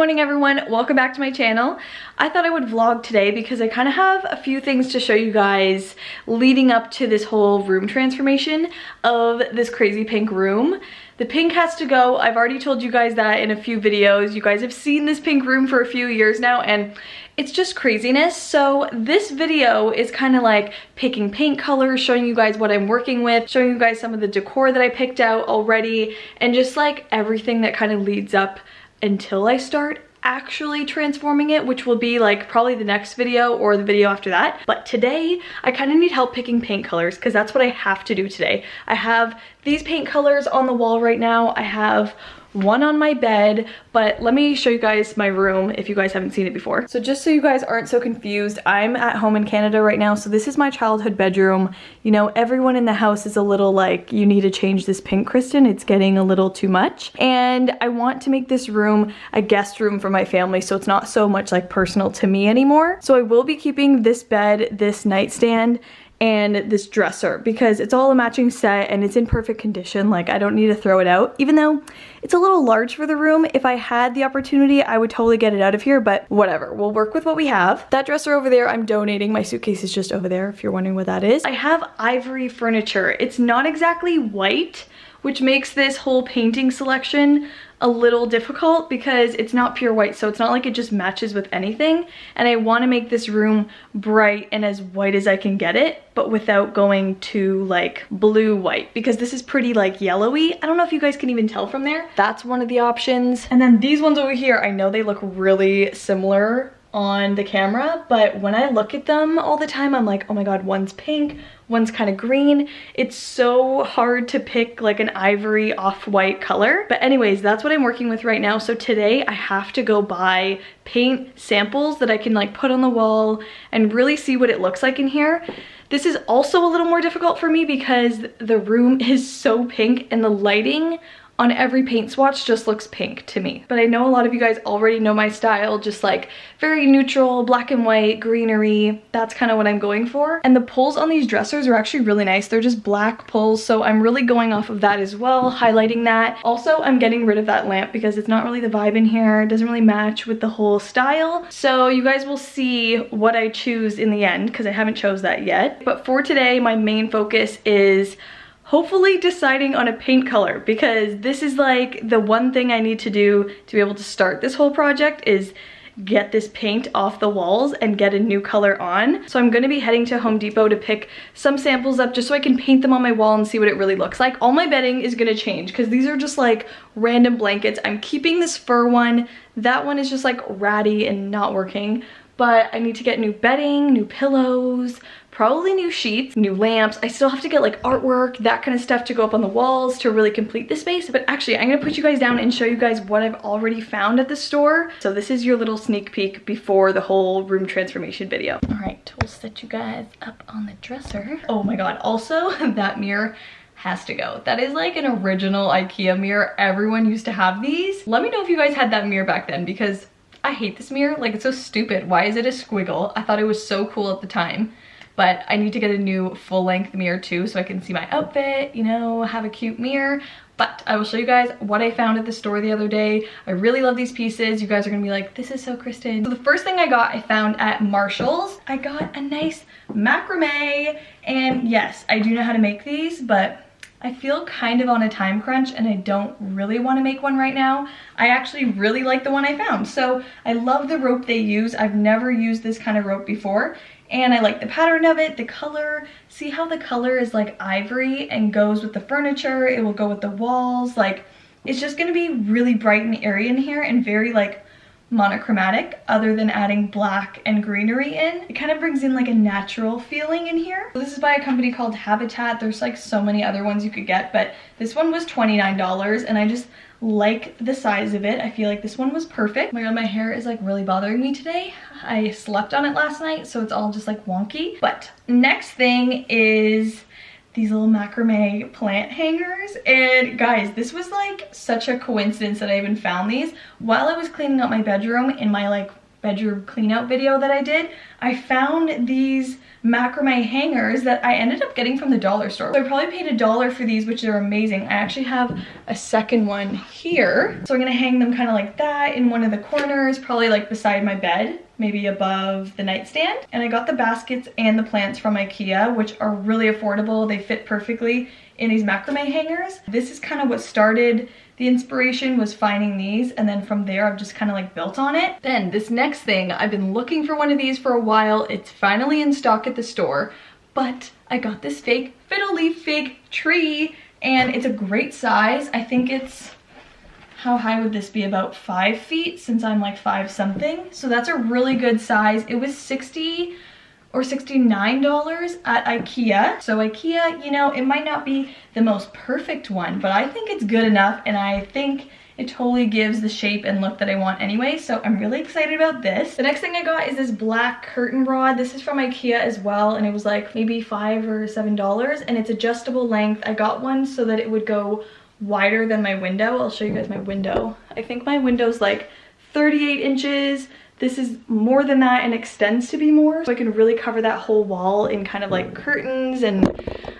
morning everyone, welcome back to my channel. I thought I would vlog today because I kind of have a few things to show you guys leading up to this whole room transformation of this crazy pink room. The pink has to go. I've already told you guys that in a few videos. You guys have seen this pink room for a few years now and it's just craziness. So this video is kind of like picking paint colors, showing you guys what I'm working with, showing you guys some of the decor that I picked out already, and just like everything that kind of leads up until I start actually transforming it, which will be like probably the next video or the video after that. But today I kind of need help picking paint colors because that's what I have to do today. I have these paint colors on the wall right now. I have one on my bed, but let me show you guys my room if you guys haven't seen it before. So just so you guys aren't so confused, I'm at home in Canada right now, so this is my childhood bedroom. You know, everyone in the house is a little like, you need to change this pink, Kristen, it's getting a little too much. And I want to make this room a guest room for my family, so it's not so much like personal to me anymore. So I will be keeping this bed, this nightstand, and this dresser because it's all a matching set and it's in perfect condition. Like, I don't need to throw it out, even though it's a little large for the room. If I had the opportunity, I would totally get it out of here, but whatever, we'll work with what we have. That dresser over there, I'm donating. My suitcase is just over there if you're wondering what that is. I have ivory furniture. It's not exactly white, which makes this whole painting selection a little difficult because it's not pure white, so it's not like it just matches with anything. And I want to make this room bright and as white as I can get it, but without going to like blue white, because this is pretty like yellowy. I don't know if you guys can even tell from there. That's one of the options. And then these ones over here, I know they look really similar on the camera, but when I look at them all the time, I'm like, oh my god, one's pink, one's kind of green. It's so hard to pick like an ivory off-white color. But anyways, that's what I'm working with right now. So today I have to go buy paint samples that I can like put on the wall and really see what it looks like in here. This is also a little more difficult for me because the room is so pink and the lighting on every paint swatch just looks pink to me. But I know a lot of you guys already know my style, just like very neutral, black and white, greenery. That's kind of what I'm going for. And the pulls on these dressers are actually really nice. They're just black pulls, so I'm really going off of that as well, highlighting that. Also, I'm getting rid of that lamp because it's not really the vibe in here. It doesn't really match with the whole style. So you guys will see what I choose in the end because I haven't chose that yet. But for today, my main focus is hopefully deciding on a paint color, because this is like the one thing I need to do to be able to start this whole project is get this paint off the walls and get a new color on. So I'm going to be heading to Home Depot to pick some samples up just so I can paint them on my wall and see what it really looks like. All my bedding is going to change because these are just like random blankets. I'm keeping this fur one. That one is just like ratty and not working. But I need to get new bedding, new pillows, probably new sheets, new lamps. I still have to get like artwork, that kind of stuff to go up on the walls to really complete the space. But actually, I'm gonna put you guys down and show you guys what I've already found at the store. So this is your little sneak peek before the whole room transformation video. All right, we'll set you guys up on the dresser. Oh my God, also that mirror has to go. That is like an original IKEA mirror. Everyone used to have these. Let me know if you guys had that mirror back then because I hate this mirror. Like, it's so stupid. Why is it a squiggle? I thought it was so cool at the time. But I need to get a new full-length mirror too so I can see my outfit, you know, have a cute mirror. But I will show you guys what I found at the store the other day. I really love these pieces. You guys are gonna be like, this is so Kristen. So the first thing I got, I found at Marshall's. I got a nice macrame. And yes, I do know how to make these, but I feel kind of on a time crunch and I don't really want to make one right now. I actually really like the one I found. So I love the rope they use. I've never used this kind of rope before. And I like the pattern of it, the color. See how the color is like ivory and goes with the furniture. It will go with the walls. Like, it's just gonna be really bright and airy in here and very like monochromatic, other than adding black and greenery in. It kind of brings in like a natural feeling in here. This is by a company called Habitat. There's like so many other ones you could get, but this one was $29 and I just like the size of it. I feel like this one was perfect. Oh my god, my hair is like really bothering me today. I slept on it last night, so it's all just like wonky. But next thing is these little macrame plant hangers. And guys, this was like such a coincidence that I even found these while I was cleaning up my bedroom in my like bedroom clean out video that I did. I found these macrame hangers that I ended up getting from the dollar store. So I probably paid $1 for these, which are amazing. I actually have a second one here. So I'm gonna hang them kind of like that in one of the corners, probably like beside my bed, maybe above the nightstand. And I got the baskets and the plants from IKEA, which are really affordable. They fit perfectly in these macrame hangers. This is kind of what started the inspiration, was finding these, and then from there I've just kind of like built on it. Then this next thing, I've been looking for one of these for a while. It's finally in stock at the store, but I got this fake fiddle leaf fig tree, and it's a great size. I think it's, how high would this be? About 5 feet, since I'm like 5 something. So that's a really good size. It was $60 or $69 at IKEA. So IKEA, you know, it might not be the most perfect one, but I think it's good enough, and I think it totally gives the shape and look that I want anyway. So I'm really excited about this. The next thing I got is this black curtain rod. This is from IKEA as well, and it was like maybe $5 or $7, and it's adjustable length. I got one so that it would go wider than my window. I'll show you guys my window. I think my window's like 38 inches. This is more than that and extends to be more. So I can really cover that whole wall in kind of like curtains, and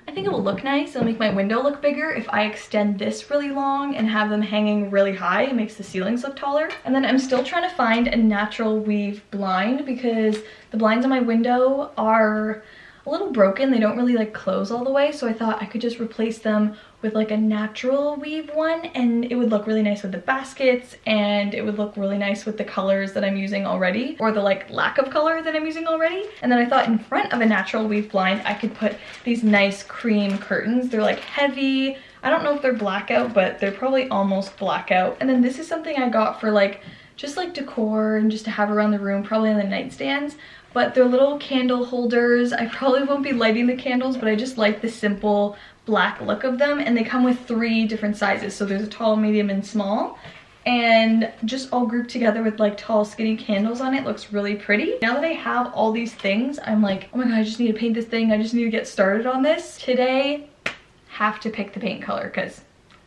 I think it will look nice. It'll make my window look bigger if I extend this really long and have them hanging really high. It makes the ceilings look taller. And then I'm still trying to find a natural weave blind, because the blinds on my window are a little broken. They don't really like close all the way. So I thought I could just replace them with like a natural weave one, and it would look really nice with the baskets, and it would look really nice with the colors that I'm using already, or the like lack of color that I'm using already. And then I thought in front of a natural weave blind I could put these nice cream curtains. They're like heavy. I don't know if they're blackout, but they're probably almost blackout. And then this is something I got for like just like decor and just to have around the room, probably on the nightstands. But they're little candle holders. I probably won't be lighting the candles, but I just like the simple black look of them, and they come with 3 different sizes. So there's a tall, medium, and small, and just all grouped together with like tall skinny candles on it. Looks really pretty. Now that I have all these things, I'm like, oh my god, I just need to paint this thing. I just need to get started on this. Today, have to pick the paint color, because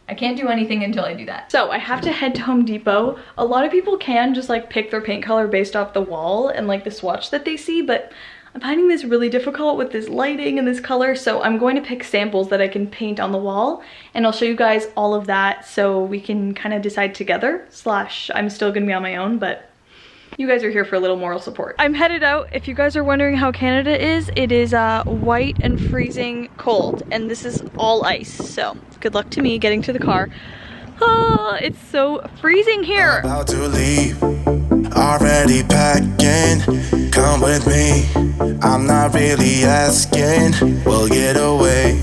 I can't do anything until I do that. So I have to head to Home Depot. A lot of people can just like pick their paint color based off the wall and like the swatch that they see, but I'm finding this really difficult with this lighting and this color, so I'm going to pick samples that I can paint on the wall, and I'll show you guys all of that so we can kind of decide together, slash I'm still gonna be on my own, but you guys are here for a little moral support. I'm headed out. If you guys are wondering how Canada is, it is white and freezing cold, and this is all ice, so good luck to me getting to the car. Oh, it's so freezing here. About to leave, already packing. Come with me, I'm not really asking. We'll get away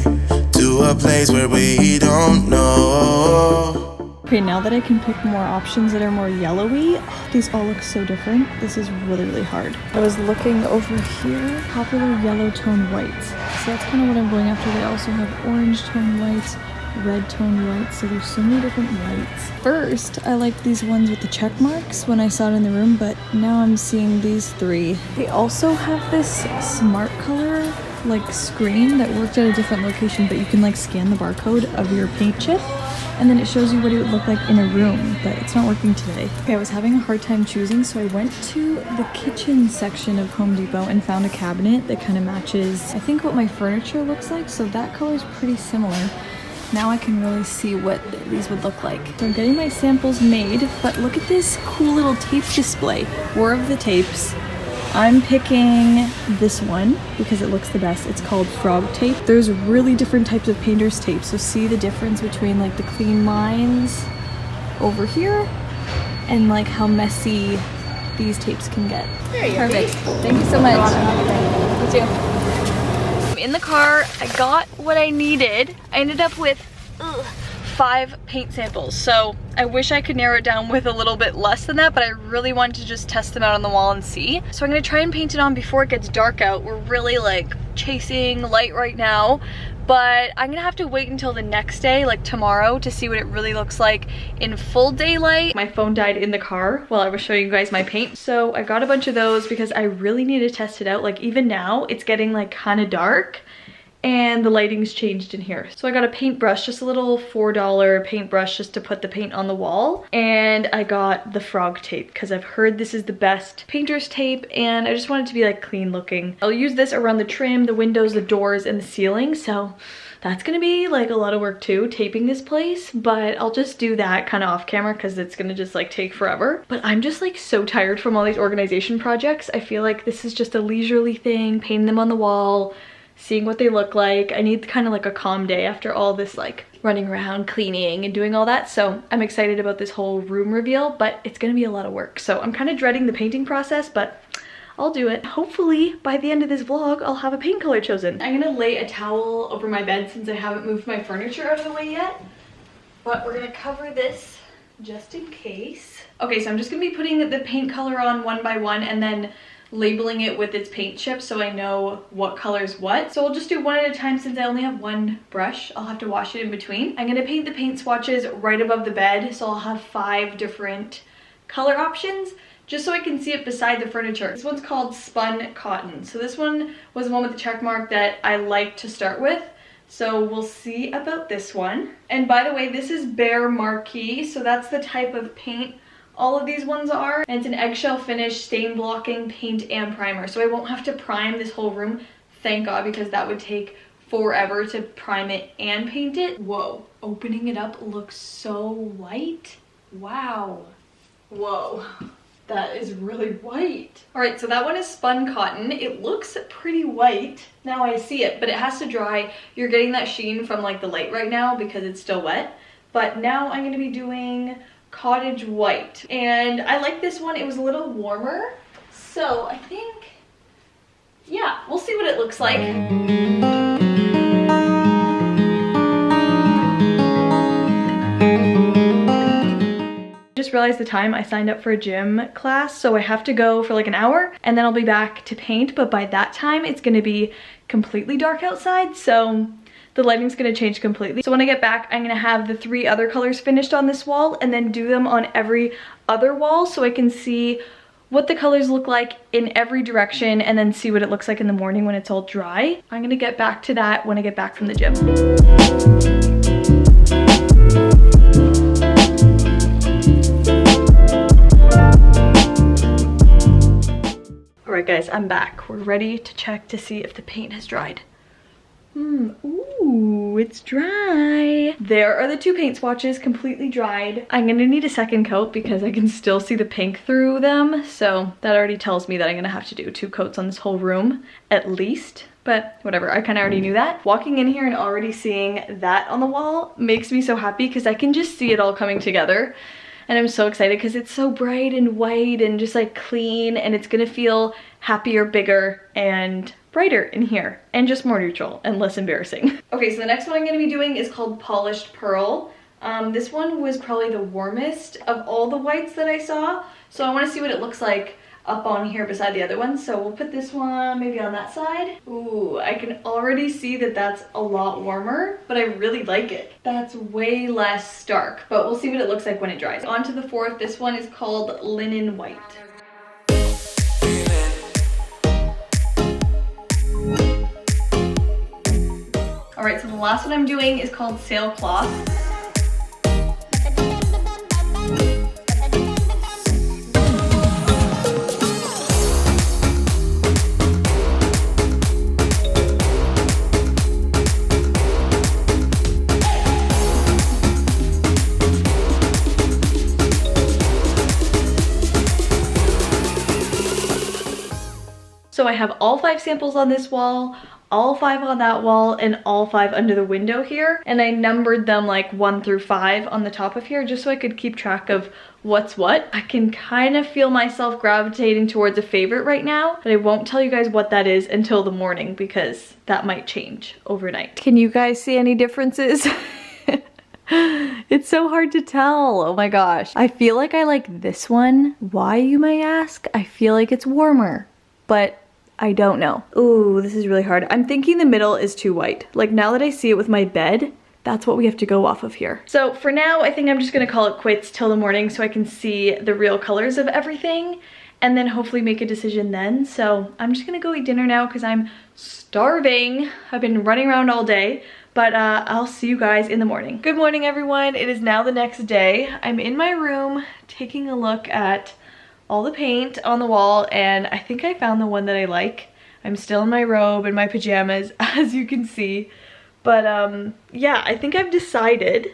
to a place where we don't know. Okay, now that I can pick more options that are more yellowy, oh, these all look so different. This is really, really hard. I was looking over here, popular yellow tone whites. So that's kind of what I'm going after. They also have orange tone whites, red tone whites, so there's so many different whites. First, I liked these ones with the check marks when I saw it in the room, but now I'm seeing these 3. They also have this smart color like screen that worked at a different location, but you can like scan the barcode of your paint chip, and then it shows you what it would look like in a room, but it's not working today. Okay, I was having a hard time choosing, so I went to the kitchen section of Home Depot and found a cabinet that kind of matches, I think, what my furniture looks like, so that color is pretty similar. Now I can really see what these would look like. So I'm getting my samples made, but look at this cool little tape display. 4 of the tapes. I'm picking this one because it looks the best. It's called Frog Tape. There's really different types of painter's tape, so see the difference between like the clean lines over here and like how messy these tapes can get. There you go. Perfect. Thank you so much. You too. In the car, I got what I needed. I ended up with 5 paint samples, so I wish I could narrow it down with a little bit less than that, but I really wanted to just test them out on the wall and see. So I'm gonna try and paint it on before it gets dark out. We're really like chasing light right now, but I'm gonna have to wait until the next day, like tomorrow, to see what it really looks like in full daylight. My phone died in the car while I was showing you guys my paint, so I got a bunch of those because I really need to test it out. Like even now, it's getting like kind of dark, and the lighting's changed in here. So I got a paintbrush, just a little $4 paintbrush just to put the paint on the wall. And I got the frog tape because I've heard this is the best painter's tape and I just want it to be like clean looking. I'll use this around the trim, the windows, the doors, and the ceiling. So that's gonna be like a lot of work too, taping this place, but I'll just do that kind of off camera because it's gonna just like take forever. But I'm just like so tired from all these organization projects. I feel like this is just a leisurely thing, painting them on the wall, seeing what they look like. I need kind of like a calm day after all this like running around, cleaning and doing all that. So I'm excited about this whole room reveal, but it's gonna be a lot of work. So I'm kind of dreading the painting process, but I'll do it. Hopefully by the end of this vlog, I'll have a paint color chosen. I'm gonna lay a towel over my bed since I haven't moved my furniture out of the way yet, but we're gonna cover this just in case. Okay, so I'm just gonna be putting the paint color on one by one and then labeling it with its paint chip so I know what color is what. So I'll just do one at a time since I only have one brush. I'll have to wash it in between. I'm gonna paint the paint swatches right above the bed, so I'll have 5 different color options just so I can see it beside the furniture. This one's called Spun Cotton. So this one was the one with the check mark that I like to start with. So we'll see about this one. And by the way, this is Bare Marquee, so that's the type of paint all of these ones are. And it's an eggshell finish, stain blocking paint and primer. So I won't have to prime this whole room, thank God, because that would take forever to prime it and paint it. Whoa, opening it up looks so white. Wow. Whoa, that is really white. All right, so that one is Spun Cotton. It looks pretty white. Now I see it, but it has to dry. You're getting that sheen from like the light right now because it's still wet. But now I'm gonna be doing Cottage White, and I like this one. It was a little warmer, so I think, yeah, we'll see what it looks like. Just realized the time. I signed up for a gym class, so I have to go for like an hour and then I'll be back to paint, but by that time it's gonna be completely dark outside, so the lighting's gonna change completely. So when I get back, I'm gonna have the 3 other colors finished on this wall and then do them on every other wall so I can see what the colors look like in every direction and then see what it looks like in the morning when it's all dry. I'm gonna get back to that when I get back from the gym. All right guys, I'm back. We're ready to check to see if the paint has dried. Ooh, it's dry. There are the 2 paint swatches completely dried. I'm gonna need a second coat because I can still see the pink through them. So that already tells me that I'm gonna have to do 2 coats on this whole room at least. But whatever, I kind of already knew that. Walking in here and already seeing that on the wall makes me so happy because I can just see it all coming together. And I'm so excited because it's so bright and white and just like clean, and it's gonna feel happier, bigger, and brighter in here, and just more neutral and less embarrassing. Okay, so the next one I'm gonna be doing is called Polished Pearl. This one was probably the warmest of all the whites that I saw, so I wanna see what it looks like up on here beside the other ones. So we'll put this one maybe on that side. Ooh, I can already see that that's a lot warmer, but I really like it. That's way less stark, but we'll see what it looks like when it dries. On to the 4th, this one is called Linen White. All right, so the last one I'm doing is called Sailcloth. So I have all 5 samples on this wall, all 5 on that wall, and all 5 under the window here. And I numbered them like 1 through 5 on the top of here just so I could keep track of what's what. I can kind of feel myself gravitating towards a favorite right now, but I won't tell you guys what that is until the morning because that might change overnight. Can you guys see any differences? It's so hard to tell. Oh my gosh. I feel like I like this one. Why, you may ask? I feel like it's warmer, but I don't know. Ooh, this is really hard. I'm thinking the middle is too white. Like now that I see it with my bed, that's what we have to go off of here. So for now, I think I'm just gonna call it quits till the morning so I can see the real colors of everything. and then hopefully make a decision then. So I'm just gonna go eat dinner now because I'm starving. I've been running around all day, but I'll see you guys in the morning. Good morning, everyone. It is now the next day. I'm in my room taking a look at all the paint on the wall, and I think I found the one that I like. I'm still in my robe and my pajamas, as you can see. But yeah, I think I've decided,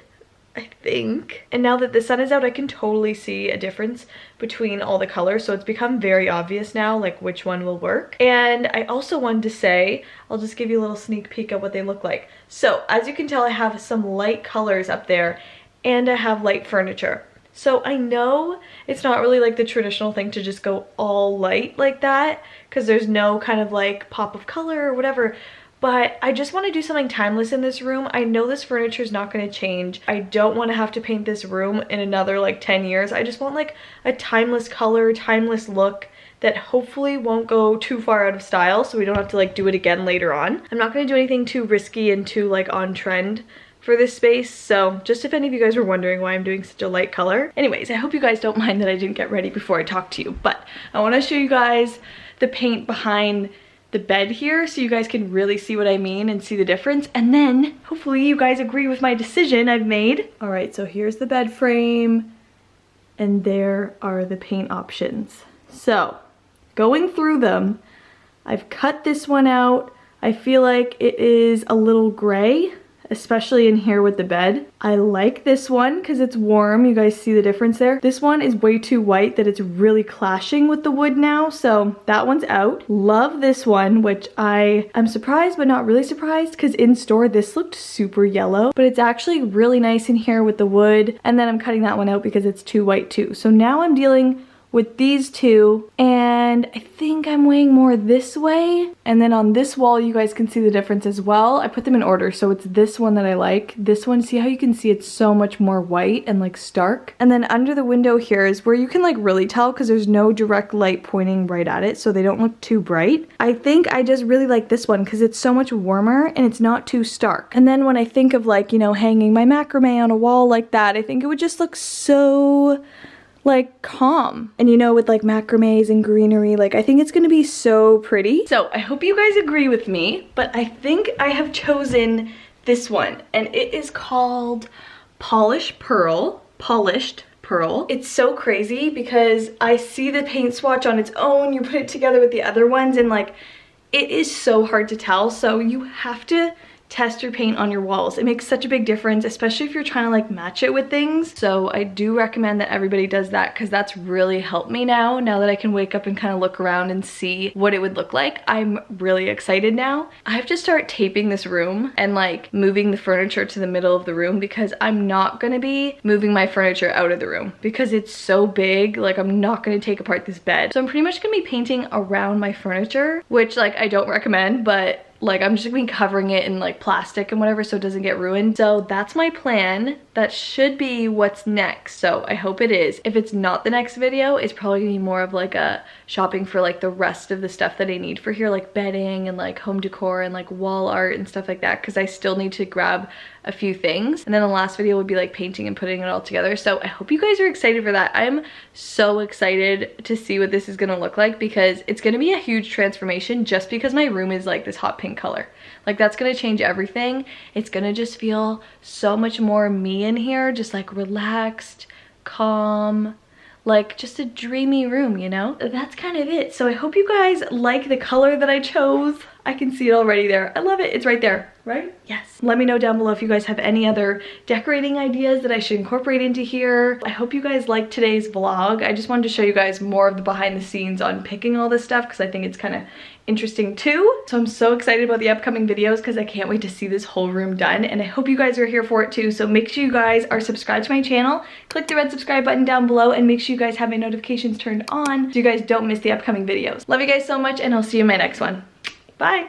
and now that the sun is out, I can totally see a difference between all the colors, so it's become very obvious now like which one will work. And I also wanted to say, I'll just give you a little sneak peek of what they look like. So as you can tell, I have some light colors up there and I have light furniture. So I know it's not really like the traditional thing to just go all light like that, because there's no kind of like pop of color or whatever. But I just want to do something timeless in this room. I know this furniture is not going to change. I don't want to have to paint this room in another like 10 years. I just want like a timeless color, timeless look that hopefully won't go too far out of style, so we don't have to like do it again later on. I'm not going to do anything too risky and too like on trend for this space, so just if any of you guys were wondering why I'm doing such a light color. Anyways, I hope you guys don't mind that I didn't get ready before I talk to you, but I want to show you guys the paint behind the bed here so you guys can really see what I mean and see the difference, and then hopefully you guys agree with my decision I've made. All right, so here's the bed frame and there are the paint options. So going through them, I've cut this one out. I feel like it is a little gray, especially in here with the bed. I like this one because it's warm. You guys see the difference there? This one is way too white that it's really clashing with the wood now, so that one's out. Love this one, which I'm surprised but not really surprised, because in store this looked super yellow, but it's actually really nice in here with the wood. And then I'm cutting that one out because it's too white too. So now I'm dealing with these two, and I think I'm weighing more this way. And then on this wall you guys can see the difference as well. I put them in order, so it's this one that I like. This one, see how you can see it's so much more white and like stark. And then under the window here is where you can like really tell, because there's no direct light pointing right at it, so they don't look too bright. I think I just really like this one because it's so much warmer and it's not too stark. And then when I think of like, you know, hanging my macrame on a wall like that, I think it would just look so like calm. And you know, with like macrames and greenery, like I think it's gonna be so pretty. So I hope you guys agree with me, but I think I have chosen this one, and it is called Polished Pearl. It's so crazy because I see the paint swatch on its own, you put it together with the other ones, and like it is so hard to tell. So you have to test your paint on your walls. It makes such a big difference, especially if you're trying to like match it with things. So I do recommend that everybody does that, because that's really helped me now that I can wake up and kind of look around and see what it would look like. I'm really excited now. I have to start taping this room and like moving the furniture to the middle of the room, because I'm not gonna be moving my furniture out of the room because it's so big. Like I'm not gonna take apart this bed. So I'm pretty much gonna be painting around my furniture, which like I don't recommend, but like I'm just gonna be covering it in like plastic and whatever so it doesn't get ruined. So that's my plan. That should be what's next, so I hope it is. If it's not the next video, it's probably gonna be more of like a shopping for like the rest of the stuff that I need for here, like bedding and like home decor and like wall art and stuff like that, because I still need to grab a few things. And then the last video would be like painting and putting it all together. So I hope you guys are excited for that. I'm so excited to see what this is gonna look like, because it's gonna be a huge transformation just because my room is like this hot pink color. Like that's gonna change everything. It's gonna just feel so much more me in here, just like relaxed, calm, like just a dreamy room, you know? That's kind of it. So I hope you guys like the color that I chose. I can see it already there. I love it. It's right there, right? Yes. Let me know down below if you guys have any other decorating ideas that I should incorporate into here. I hope you guys liked today's vlog. I just wanted to show you guys more of the behind the scenes on picking all this stuff, because I think it's kind of interesting too. So I'm so excited about the upcoming videos because I can't wait to see this whole room done, and I hope you guys are here for it too. So make sure you guys are subscribed to my channel, click the red subscribe button down below, and make sure you guys have my notifications turned on so you guys don't miss the upcoming videos. Love you guys so much, and I'll see you in my next one. Bye.